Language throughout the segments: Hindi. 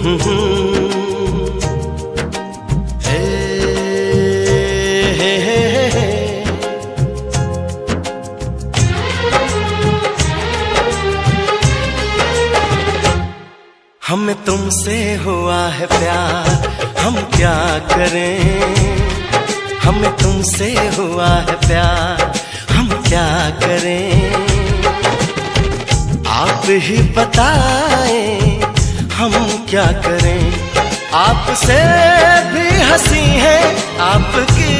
हमें तुमसे हुआ है प्यार, हम क्या करें। हमें तुमसे हुआ है प्यार, हम क्या करें। आप ही बताएं हम क्या करें। आपसे भी हंसी है आपकी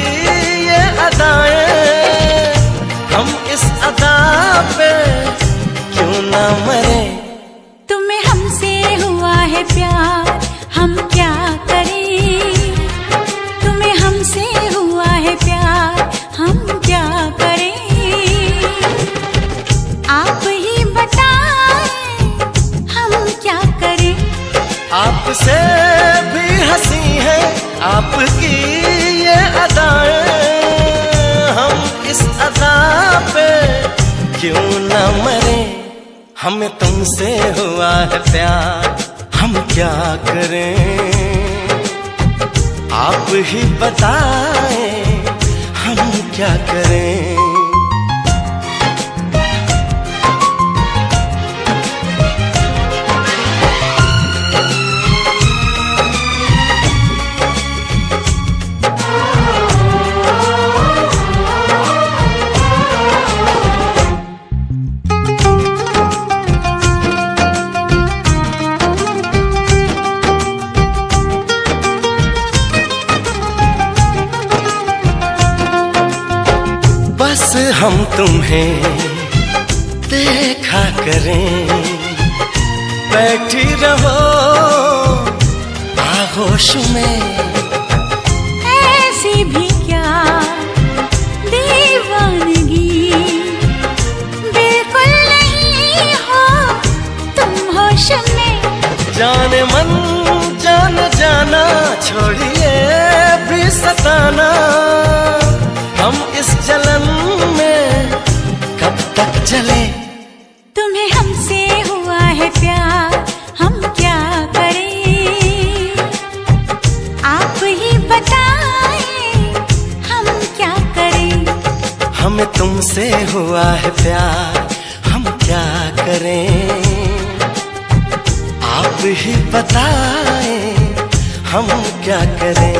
ये अदाएं, हम इस अदा पे क्यों ना मरे। तुम्हें हमसे हुआ है प्यार, हम क्या करें। तुम्हें हमसे हुआ है प्यार, हम क्या करें। आप ही बताएं हम क्या करें। आपसे भी हंसी है आपकी ये अदाएं, हम इस अदा पे क्यों ना मरे। हमें तुमसे हुआ है प्यार, हम क्या करें। आप ही बताएं हम क्या करें। बस हम तुम्हें देखा करें, बैठी रहो आगोश में। ऐसी भी क्या दीवानगी, बिल्कुल नहीं हो तुम होश में। जाने मन जान जाना, छोड़िए भी सताना। हम इस जलन में कब तक जले। तुम्हें हमसे हुआ है प्यार, हम क्या करें। आप ही बताएं हम क्या करें। हमें तुमसे हुआ है प्यार, हम क्या करें। आप ही बताएं हम क्या करें।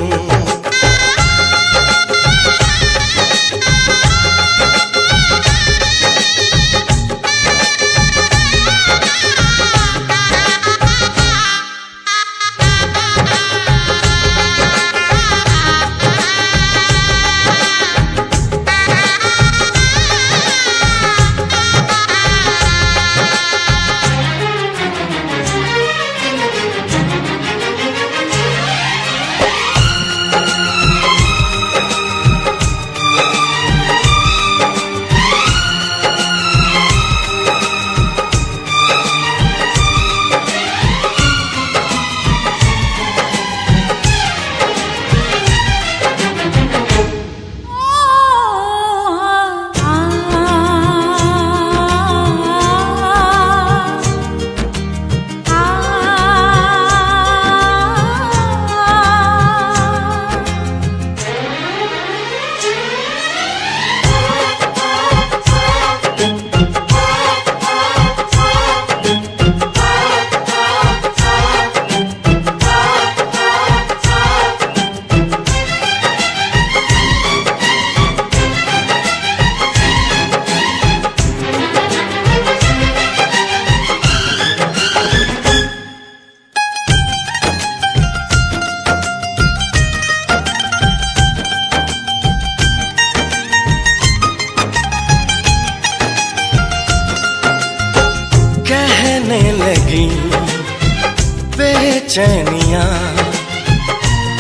लगी बेचैनियां,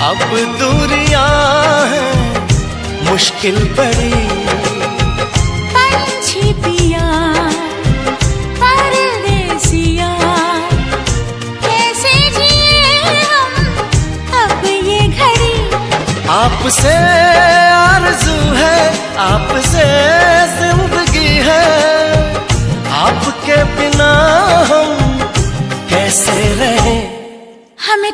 अब दूरियां हैं मुश्किल बड़ी। पंछी पिया परदेसिया, कैसे जिए हम अब ये घड़ी। आपसे आरज़ू है, आपसे जिंदगी है, आपके बिना हम कैसे रहें। हमें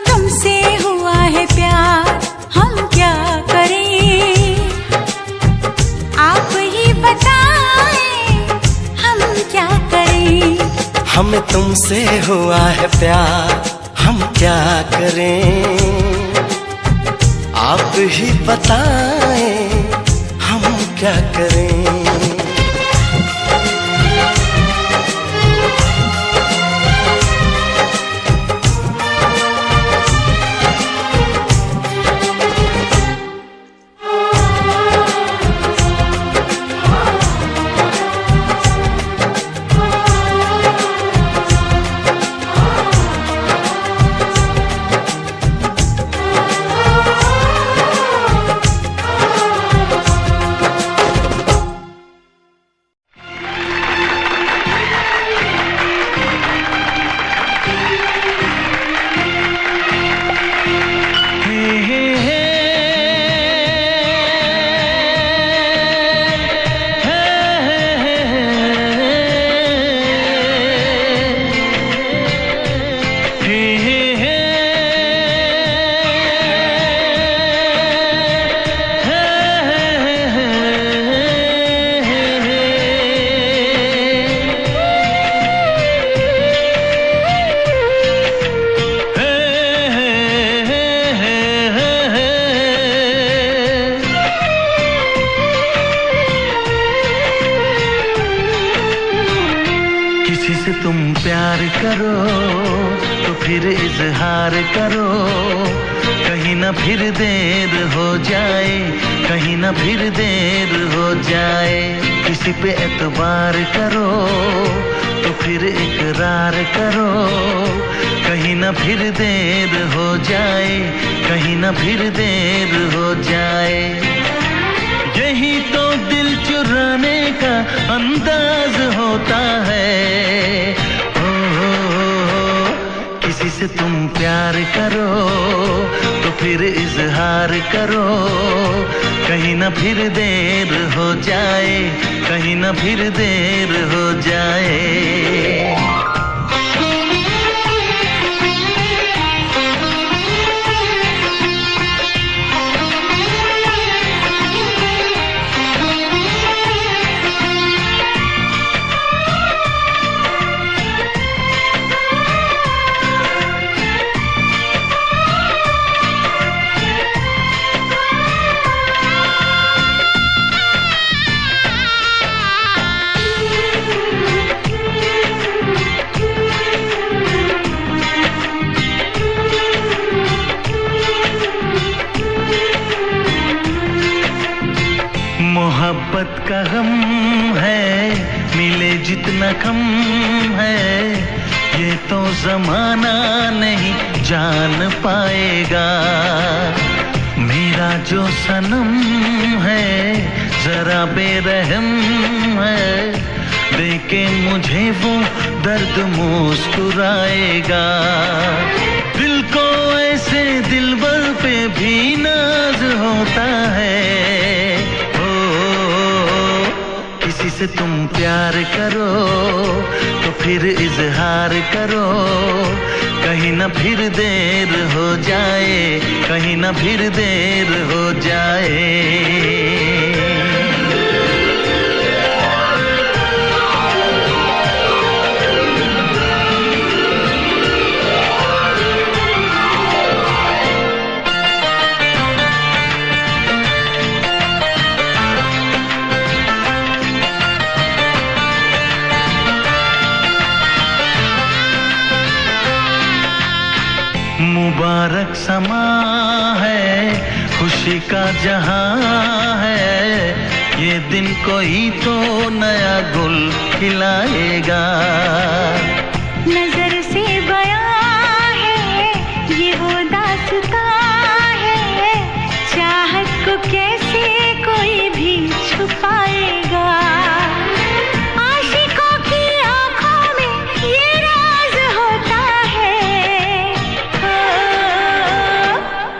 हमें तुमसे हुआ है प्यार, हम क्या करें आप ही बताएं, हम क्या करें। किसी से तुम प्यार करो तो फिर इजहार करो, कहीं ना फिर देर हो जाए, कहीं ना फिर देर हो जाए। किसी पे एतबार करो तो फिर इकरार करो, कहीं ना फिर देर हो जाए, कहीं ना फिर देर हो जाए। यही तो दिल चुराने का अंदाज होता है। किसी से तुम प्यार करो तो फिर इजहार करो, कहीं ना फिर देर हो जाए, कहीं ना फिर देर हो जाए। मोहब्बत का गम है, मिले जितना कम है, ये तो जमाना नहीं जान पाएगा। मेरा जो सनम है जरा बेरहम है, देखे मुझे वो दर्द मुस्कुराएगा। दिल को ऐसे दिलबर पे भी नाज होता है। किसी से तुम प्यार करो तो फिर इजहार करो, कहीं ना फिर देर हो जाए, कहीं ना फिर देर हो जाए। मुबारक समा है, खुशी का जहां है, ये दिन कोई तो नया गुल खिलाएगा। नजर से बयां है ये वो दास्तां है, चाहत को कैसे कोई भी छुपाएगा। आशिकों की आंखों में ये राज होता है।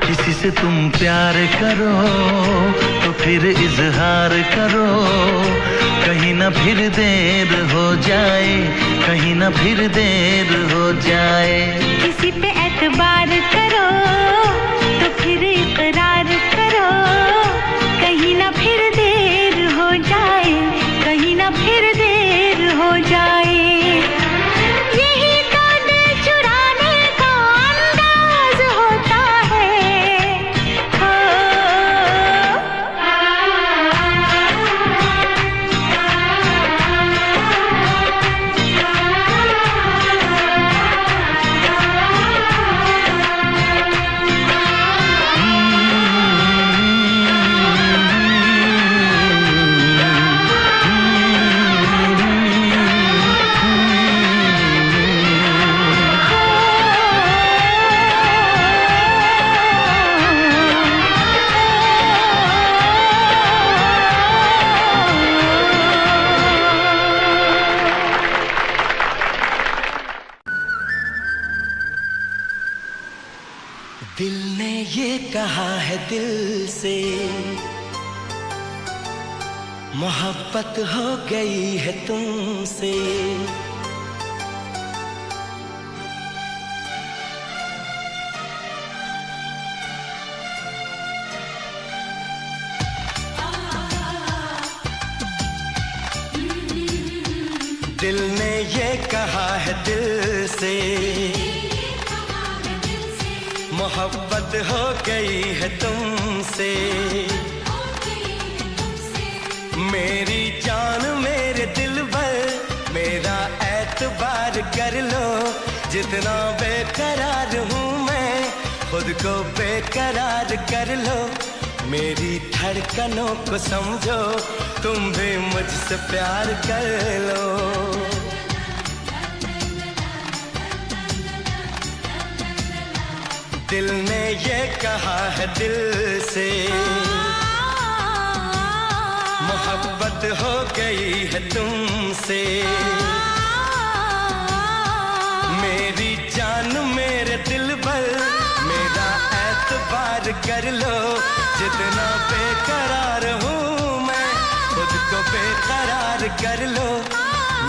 किसी से तुम प्यार करो तो फिर इजहार करो, कहीं ना फिर देर हो जाए, कहीं ना फिर देर हो जाए। किसी पे एतबार करो तो फिर इकरार करो, कहीं ना फिर देर हो जाए, कहीं ना फिर देर हो जाए। से मोहब्बत हो गई है तुमसे। दिल ने ये कहा है दिल से मोहब्बत हो गई है तुमसे। मेरी जान मेरे दिल भर मेरा एतबार कर लो। जितना बेकरार हूँ मैं खुद को बेकरार कर लो। मेरी धड़कनों को समझो तुम भी मुझसे प्यार कर लो। दिल ने ये कहा है दिल से मोहब्बत हो गई है तुमसे। मेरी जान मेरे दिल भर मेरा एतबार कर लो। जितना बेकरार हूँ मैं खुद को बेकरार कर लो।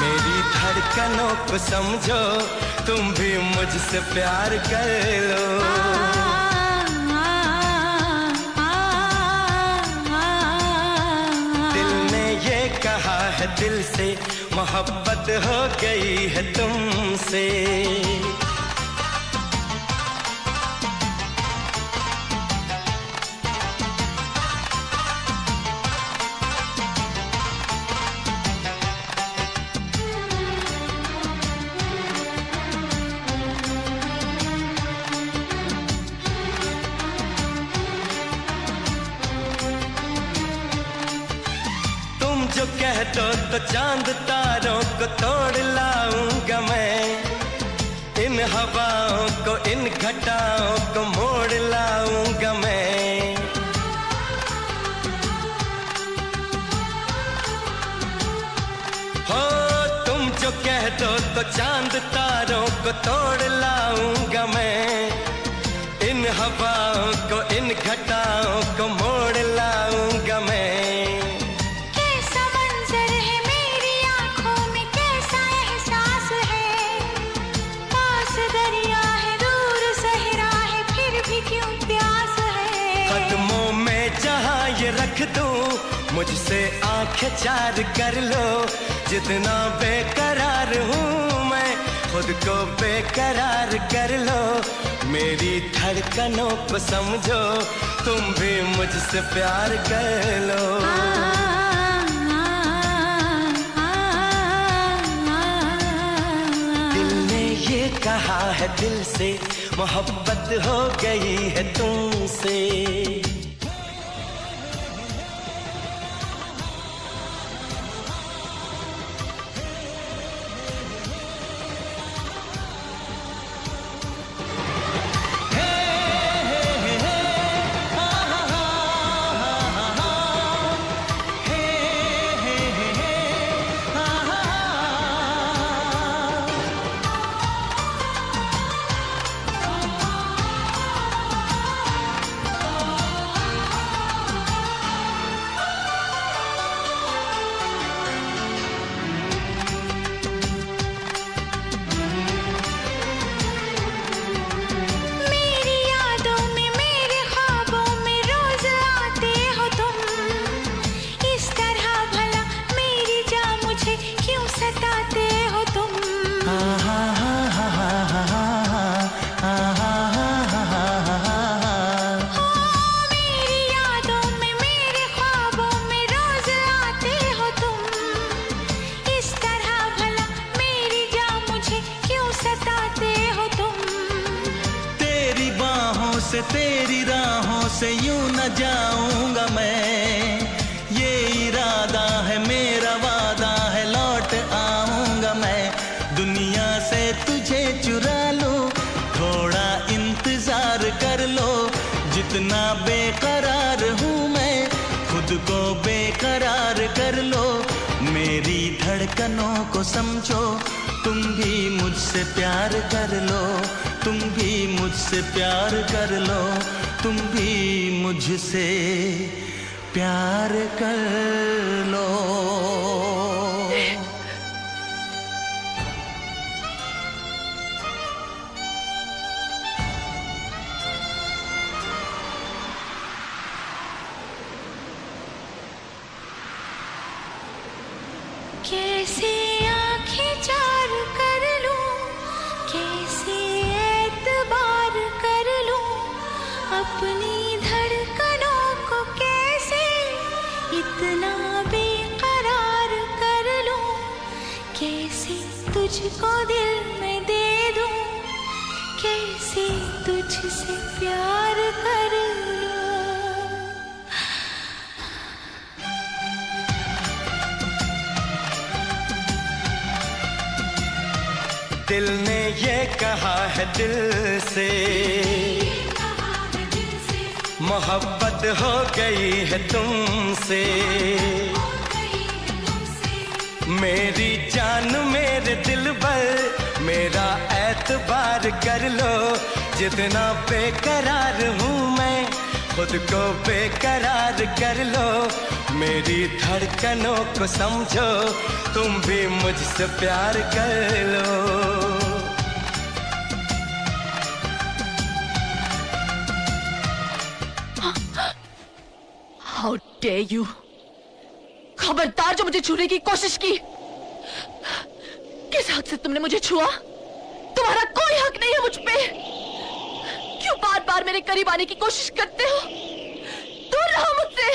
मेरी धड़कनों को समझो तुम भी मुझसे प्यार कर लो। दिल ने ये कहा है दिल से मोहब्बत हो गई है तुमसे। जो कह दो तो चांद तारों को तोड़ लाऊंगा मैं। इन हवाओं को इन घटाओं को मोड़ लाऊंगा मैं। हो तुम जो कह दो तो चांद तारों को तोड़ लाऊंगा मैं। इन हवाओं को इन घटाओं को मोड़ लाऊंगा मैं। ये रख दूं मुझसे आंखें चार कर लो। जितना बेकरार हूँ मैं खुद को बेकरार कर लो। मेरी धड़कनों को समझो तुम भी मुझसे प्यार कर लो। दिल ने ये कहा है दिल से मोहब्बत हो गई है तुमसे। से तेरी राहों से यूं न जाऊंगा मैं। ये इरादा है मेरा वादा है लौट आऊंगा मैं। दुनिया से तुझे चुरा लूं थोड़ा इंतजार कर लो। जितना बेकरार हूँ मैं खुद को बेकरार कर लो। मेरी धड़कनों को समझो तुम भी मुझसे प्यार कर लो। तुम भी मुझसे प्यार कर लो। तुम भी मुझसे प्यार कर लो। कैसे आँखें चार कर लूं, कैसे एतबार कर लूं, अपनी धड़कनों को कैसे इतना बेकरार कर लूं, कैसे तुझको दिल में दे दूं, कैसे तुझसे प्यार कर लूं। दिल ने ये कहा है दिल से, मोहब्बत हो गई है तुमसे। मेरी जान मेरे दिल पर मेरा एतबार कर लो, जितना बेकरार हूँ मैं खुद को बेकरार कर लो। मेरी धड़कनों को समझो, तुम भी मुझसे प्यार कर लो। How dare you! खबरदार जो मुझे छूने की कोशिश की। किस हक से तुमने मुझे छुआ? तुम्हारा कोई हक नहीं है मुझ पे। क्यों बार बार मेरे करीब आने की कोशिश करते हो? दूर रहो मुझसे।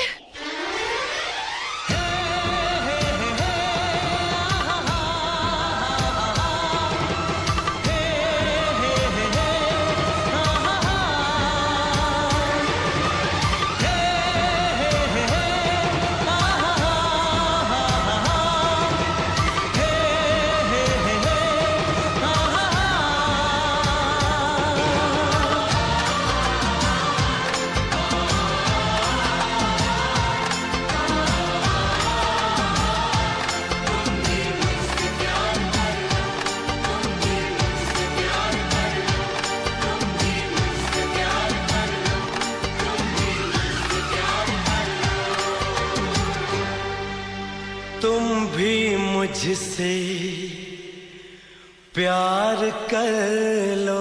तुम भी मुझसे प्यार कर लो।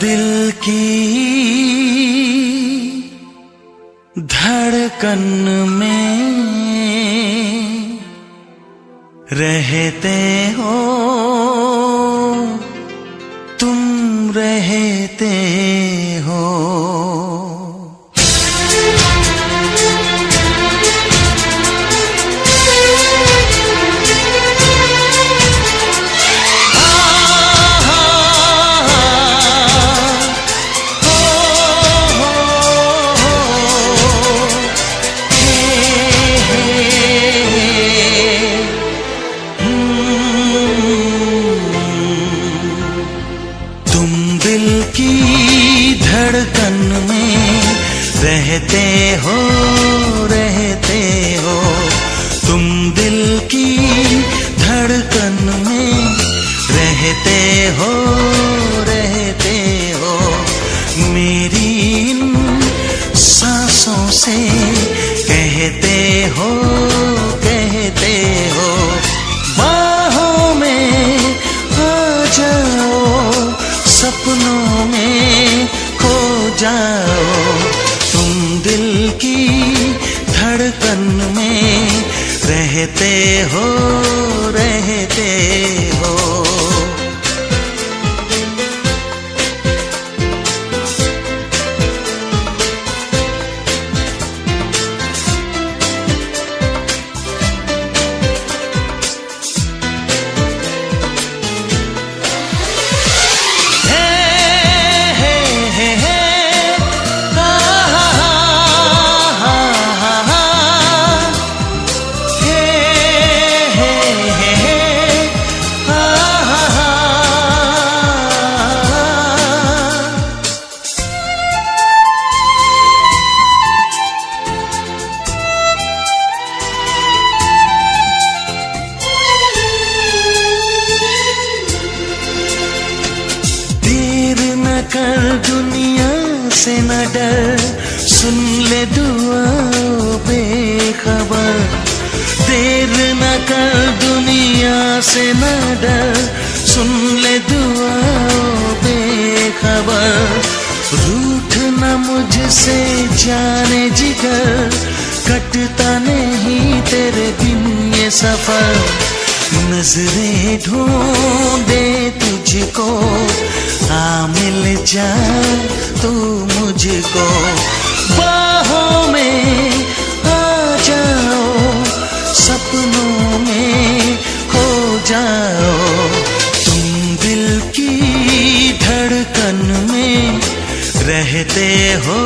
दिल की धड़कन में रहते हो, तुम रहते हो। रहते हो तुम दिल की धड़कन में, रहते हो मेरी इन सांसों से, कहते हो बाहों में आ जाओ, सपनों में खो जाओ, तुम दिल की धड़कन में रहते हो कर, दुनिया से न डर, सुन ले दुआ बेखबर, देर न कर, दुनिया से न डर, सुन ले दुआ बेखबर, रूठ न मुझसे जाने जिगर, कटता नहीं तेरे बिन ये सफर, नजरें ढूंढे तुझको, आ मिल जा तू मुझको, बाहों में आ जाओ, सपनों में खो जाओ, तुम दिल की धड़कन में रहते हो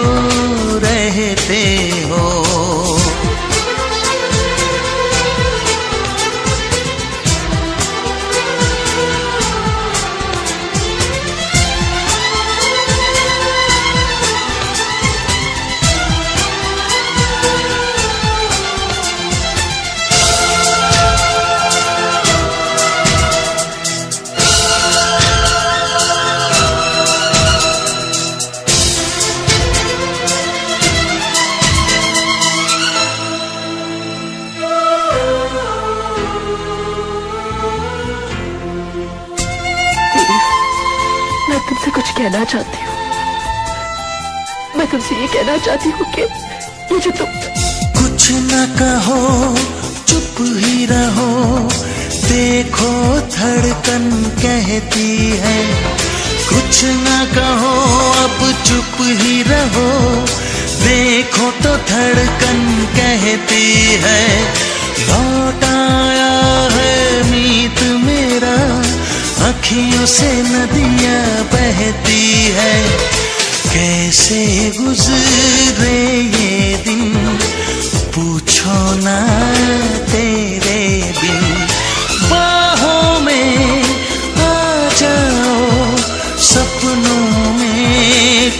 तुमसे कुछ कहना चाहती हूँ। मैं तुमसे ये कहना चाहती हूँ कि मुझे तुम कुछ न कहो, चुप ही रहो, देखो धड़कन कहती है, कुछ न कहो अब चुप ही रहो, देखो तो धड़कन कहती है, लौट आया है मीत मेरा, अखियों से नदियां बहती है, कैसे गुजरे ये दिन पूछो ना तेरे बिन, बाहों में आ जाओ, सपनों में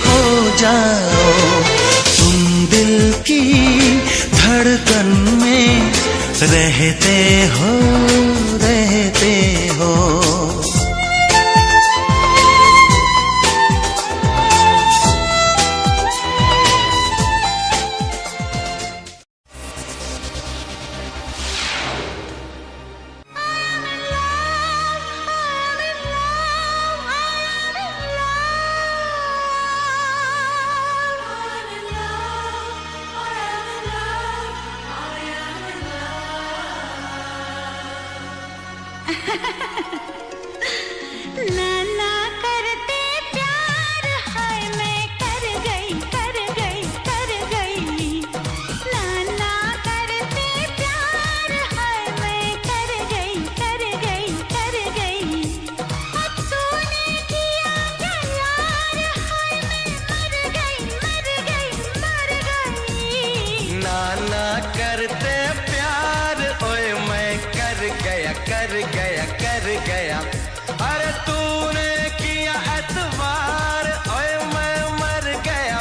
खो जाओ, तुम दिल की धड़कन में रहते हो नाना करते प्यार, हाय मैं कर गई नाना करते प्यार, हाय मैं कर गई अब तूने किया क्या यार, हाय मैं मर गई नाना करते प्यार, ओए मैं कर गया, अरे तूने किया एतबार, ओए मैं मर गया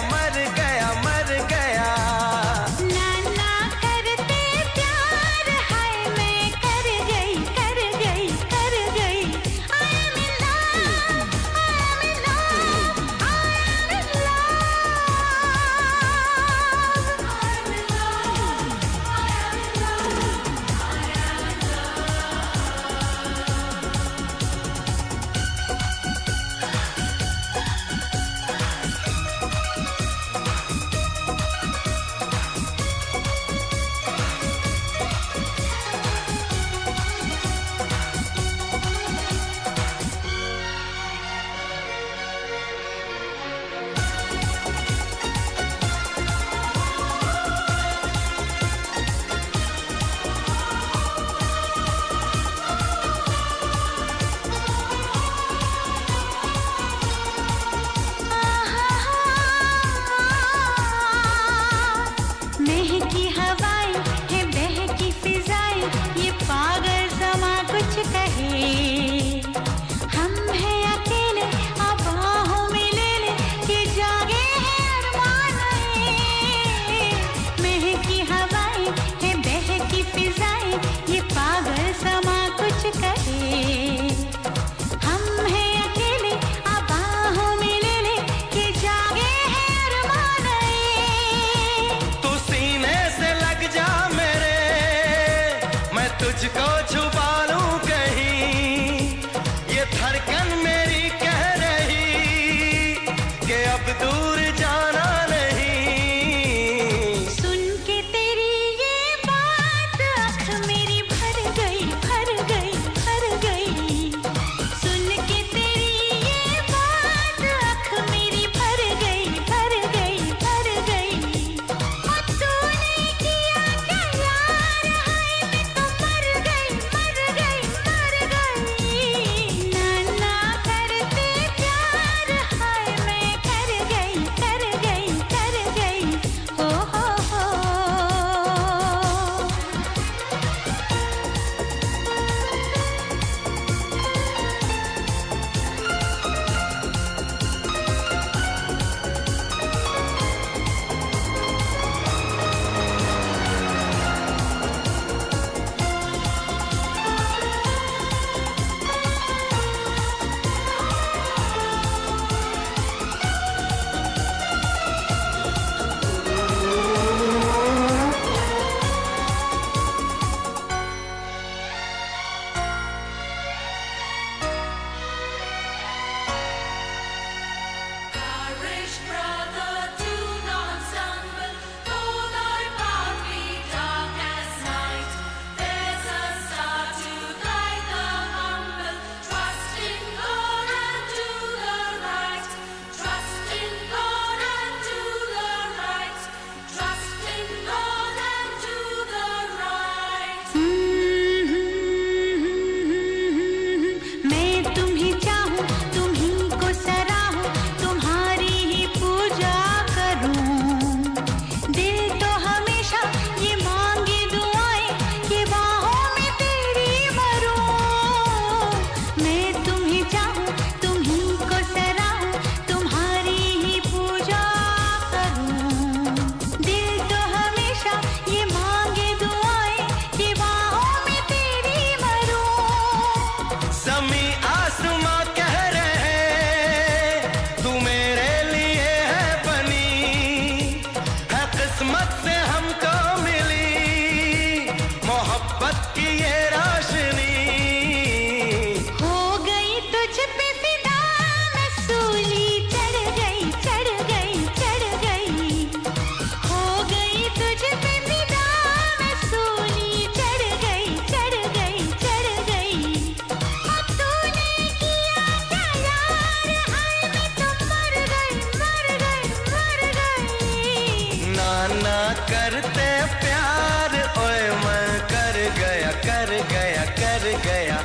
दीवाना करते प्यार, ओए मैं कर गया कर गया कर गया।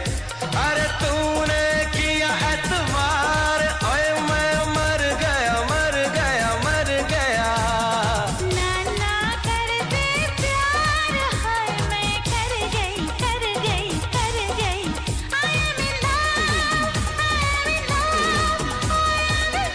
अरे तूने किया एतबार, ओए मैं मर गया मर गया मर गया। नाना करते प्यार, हाय मैं कर गई कर गई कर गई। I am in love, I am in love, I am in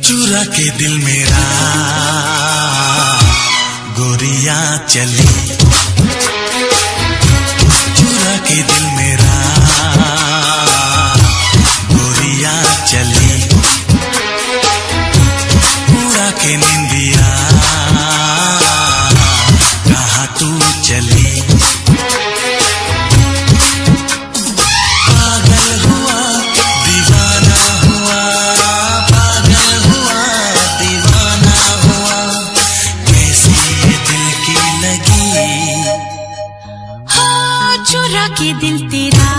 चुरा के दिल मेरा गोरिया चली, चुरा के दिल मेरा गोरिया चली, उड़ा के निंदिया कहाँ तू चली। पागल हुआ दीवाना हुआ, पागल हुआ दीवाना हुआ, कैसी ये दिल की लगी। चुरा के दिल तेरा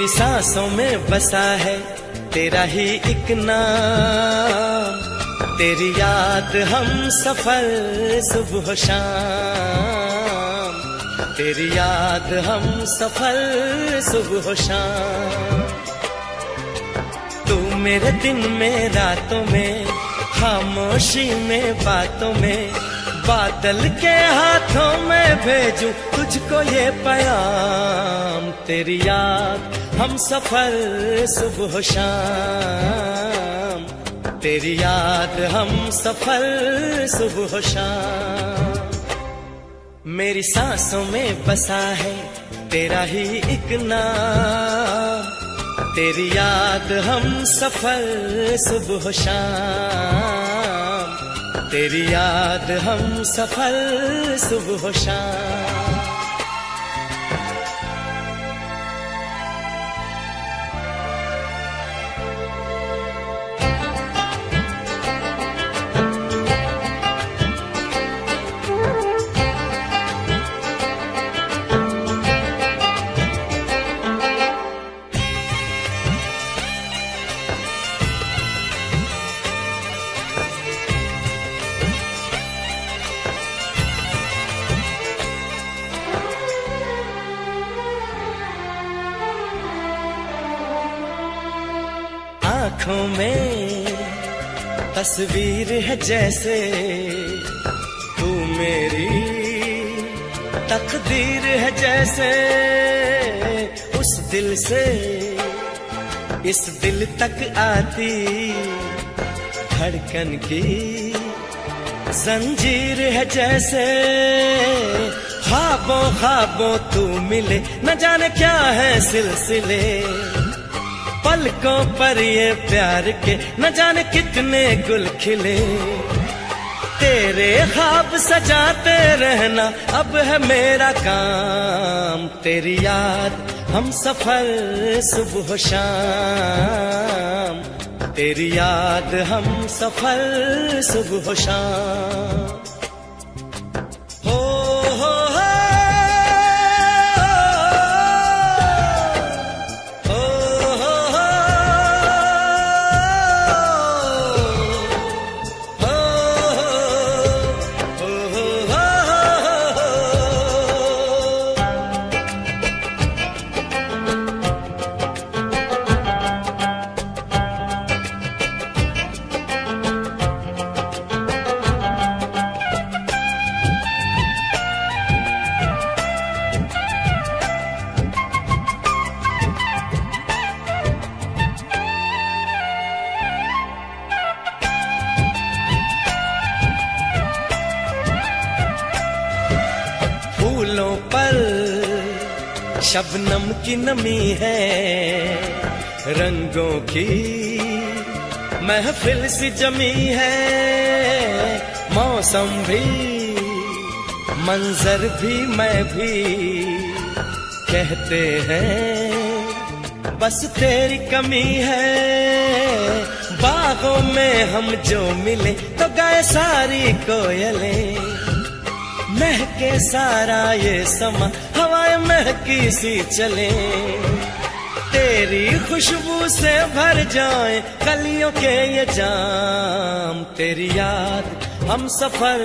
मेरी सांसों में बसा है तेरा ही एक नाम, तेरी याद हम सफर सुबह शाम, तेरी याद हम सफर सुबह शाम। तू मेरे दिन में रातों में, खामोशी में बातों में, बादल के हाथों में भेजूं तुझको ये पैगाम, तेरी याद हम सफर सुबह शाम, तेरी याद हम सफर सुबह शाम। मेरी सांसों में बसा है तेरा ही एक नाम, तेरी याद हम सफर सुबह शाम, तेरी याद हम सफर सुबह शाम। आँखों में तस्वीर है जैसे तू मेरी तकदीर है जैसे, उस दिल से इस दिल तक आती धड़कन की जंजीर है जैसे, ख्वाबों ख्वाबों तू मिले न जाने क्या है सिलसिले, पलकों पर ये प्यार के न जाने कितने गुल खिले, तेरे ख्वाब सजाते रहना अब है मेरा काम, तेरी याद हम सफर सुबह शाम, तेरी याद हम सफर सुबह शाम। फूलों पर शबनम की नमी है, रंगों की महफिल सी जमी है, मौसम भी मंजर भी मैं भी कहते हैं बस तेरी कमी है, बागों में हम जो मिले तो गाए सारी कोयलें, महके सारा ये समा हवाएं महकी सी चले, तेरी खुशबू से भर जाए कलियों के ये जाम, तेरी याद हम सफर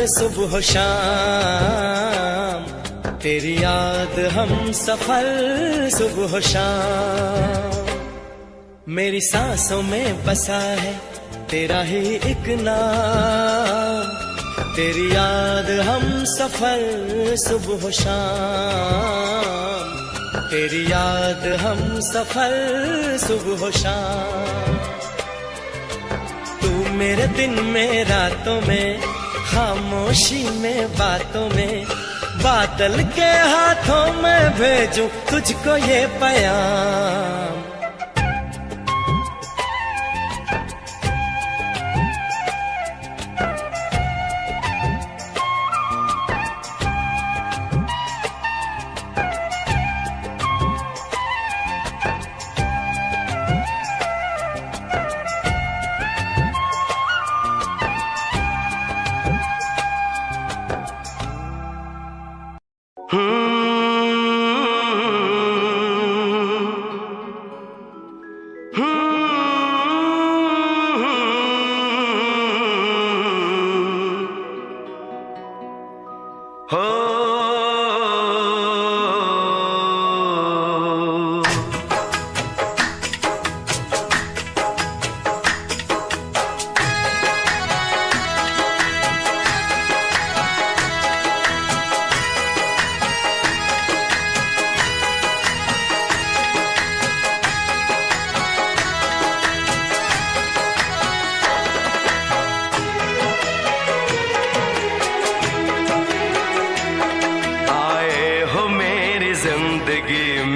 सुबह शाम, तेरी याद हम सफर सुबह शाम। मेरी सांसों में बसा है तेरा ही एक नाम, तेरी याद हम सफर सुबह शाम, तेरी याद हम सफर सुबह शाम। तू मेरे दिन में रातों में, खामोशी में बातों में, बादल के हाथों में भेजूं तुझको ये पैगाम।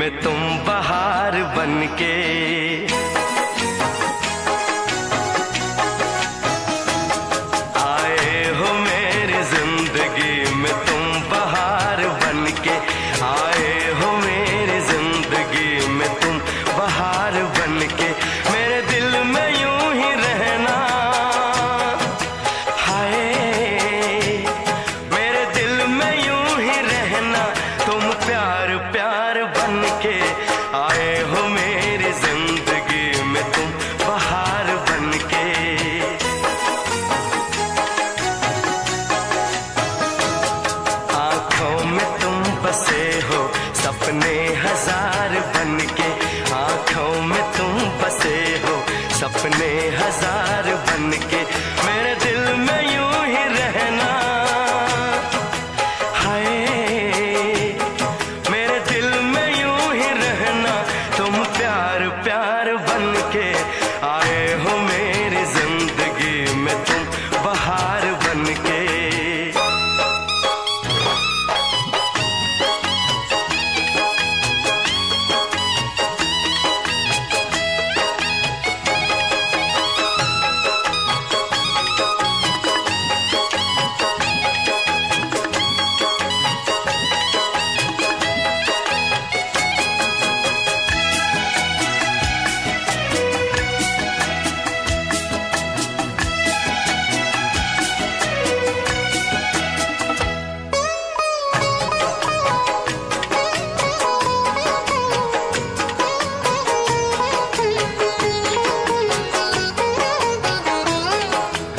में तुम बहार बनके। आए हो मेरी जिंदगी में तुम बहार बनके, आए हो मेरी जिंदगी में तुम बहार बनके। मेरे दिल में यूं ही रहना, हाय मेरे दिल में यूं ही रहना, तुम प्यार प्यार बनके। आए हो मेरी जिंदगी में तुम बहार बनके। आंखों में तुम बसे हो सपने हजार बनके, आंखों में तुम बसे हो सपने हजार बनके। मेरे दिल में यूं ही रहना, हाय मेरे दिल में यूं ही रहना, तुम प्यार प्यार बनके। आए हो मेरी जिंदगी में तुम बहार बनके।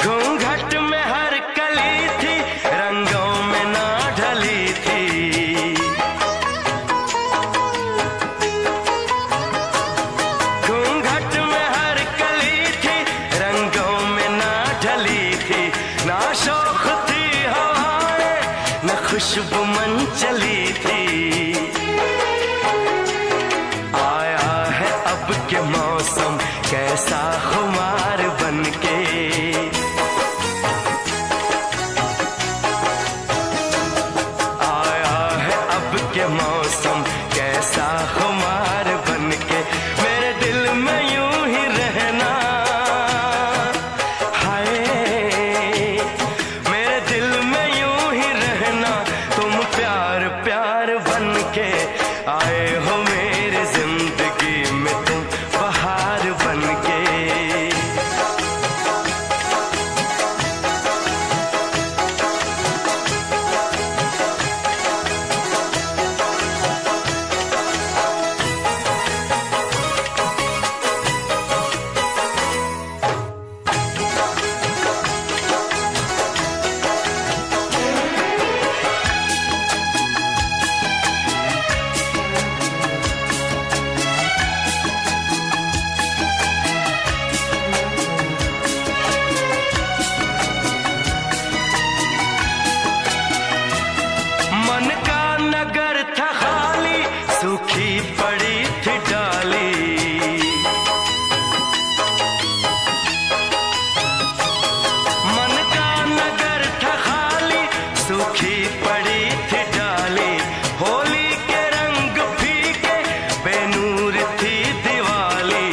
घूंघट में हर कली थी, रंगों में ना ढली थी। घूंघट में हर कली थी, रंगों में ना ढली थी। ना शौक थी हवाएं, न खुशबू मन चली थी। आया है अब के मौसम कैसा खुमार बनके। आया है अब के मौसम कैसा खुमार बनके। मेरे दिल में यूं ही रहना, हाय मेरे दिल में यूं ही रहना, तुम प्यार प्यार बनके। आए हो मेरी जिंदगी में तुम बहार बनके। मन का नगर था खाली, सूखी पड़ी थी डाली। मन का नगर था खाली, सूखी पड़ी थी डाली। होली के रंग फीके, बेनूर थी दिवाली।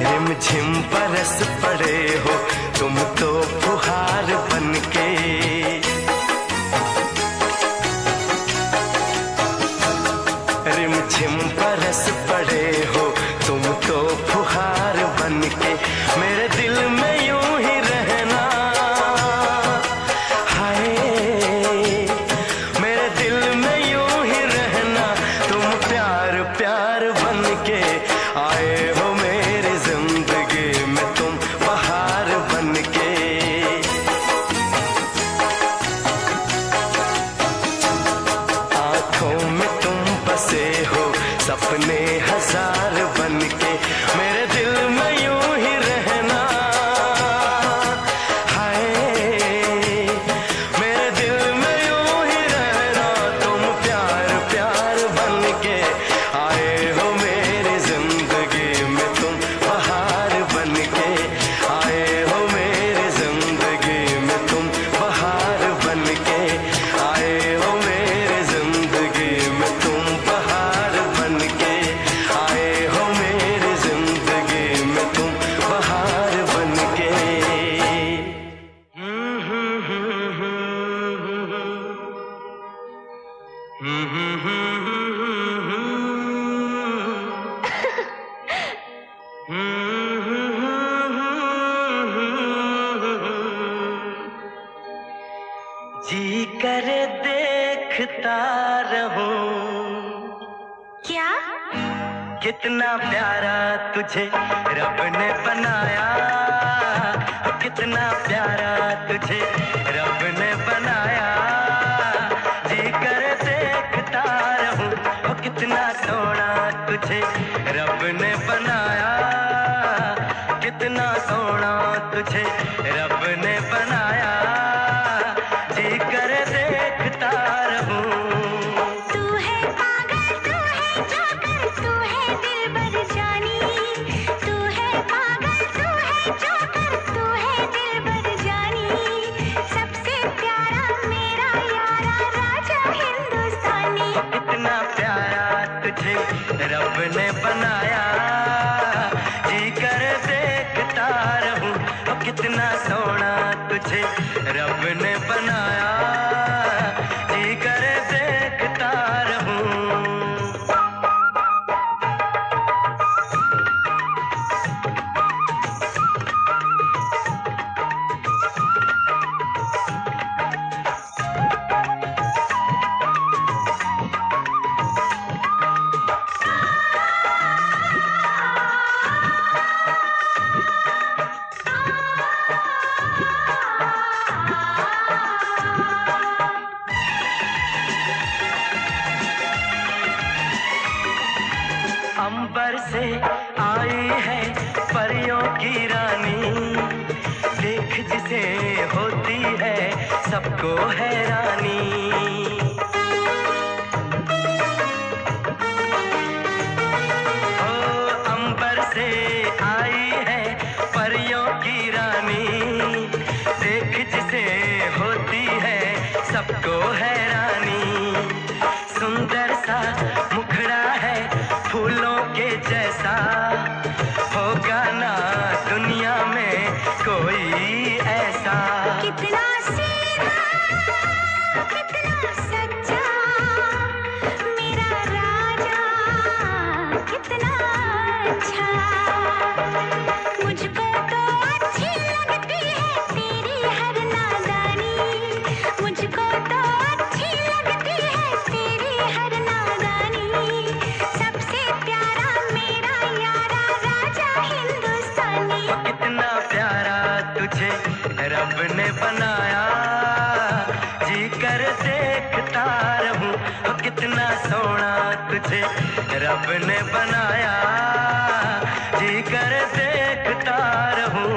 रिमझिम बरस पड़े हो तुम तो फुहार बनके। रिमझिम बरस पड़े हो तुम तो फुहार बनके। मेरे दिल में यूं ही रहना, हाय मेरे दिल में यूं ही रहना, तुम प्यार प्यार बनके। आए हो मेरी जिंदगी में तुम बहार बनके। आंखों में तुम बसे हो सपने हजार बनके। मेरे दिल में यूं ही रहना, हाय मेरे दिल में यूं ही रहना, तुम प्यार प्यार बनके। आए हो मेरी जिंदगी जी करे देखता रहूं, क्या? कितना प्यारा तुझे रब ने बनाया, कितना प्यारा तुझे रब ने बनाया। जी करे देखता रहूं, कितना सोना तुझे रब ने बनाया, कितना सोना तुझे रब ने बनाया। जी करे देखता रहूं। तू है पागल, तू है जोकर, तू है दिलबर जानी। तू है पागल, तू है जोकर, तू है दिलबर जानी। सबसे प्यारा मेरा यारा राजा हिंदुस्तानी। कितना प्यारा तुझे रब ने बनाया, जी कर देखता रहूं। कितना सोना तुझे रब ने बनाया, जी कर देखता रहूं। अंबर से आई है परियों की रानी, देख जिसे होती है सबको हैरानी। ओ अंबर से आई है परियों की रानी, देख जिसे होती है सबको हैरानी। सुंदर सा मुखड़ा है फूलों के जैसा, होगा ना दुनिया में कोई ऐसा। कितना सीधा, कितना सच्चा मेरा राजा, कितना अच्छा। मुझको तो अच्छी लगती है तेरी हर नादानी। मुझको तो अच्छी लगती है तेरी हर नादानी। सबसे प्यारा मेरा यारा राजा हिंदुस्तानी। कितना प्यारा तुझे रब ने बनाया, जी कर देखता रहूं। कितना सोना तुझे रब ने बनाया, जी कर देखता रहूं।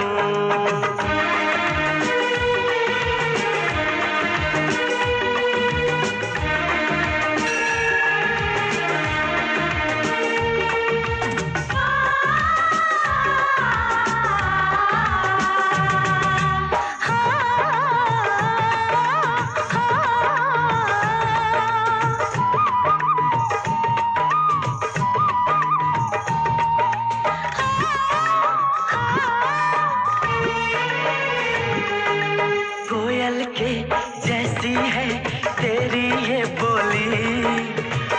कोयल के जैसी है तेरी ये बोली,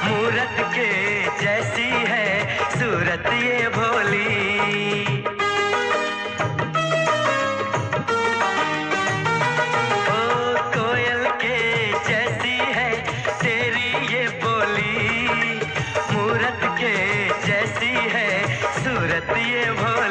मूरत के जैसी है सूरत ये भोली। ओ कोयल के जैसी है तेरी ये बोली, मूरत के जैसी है सूरत ये भोली।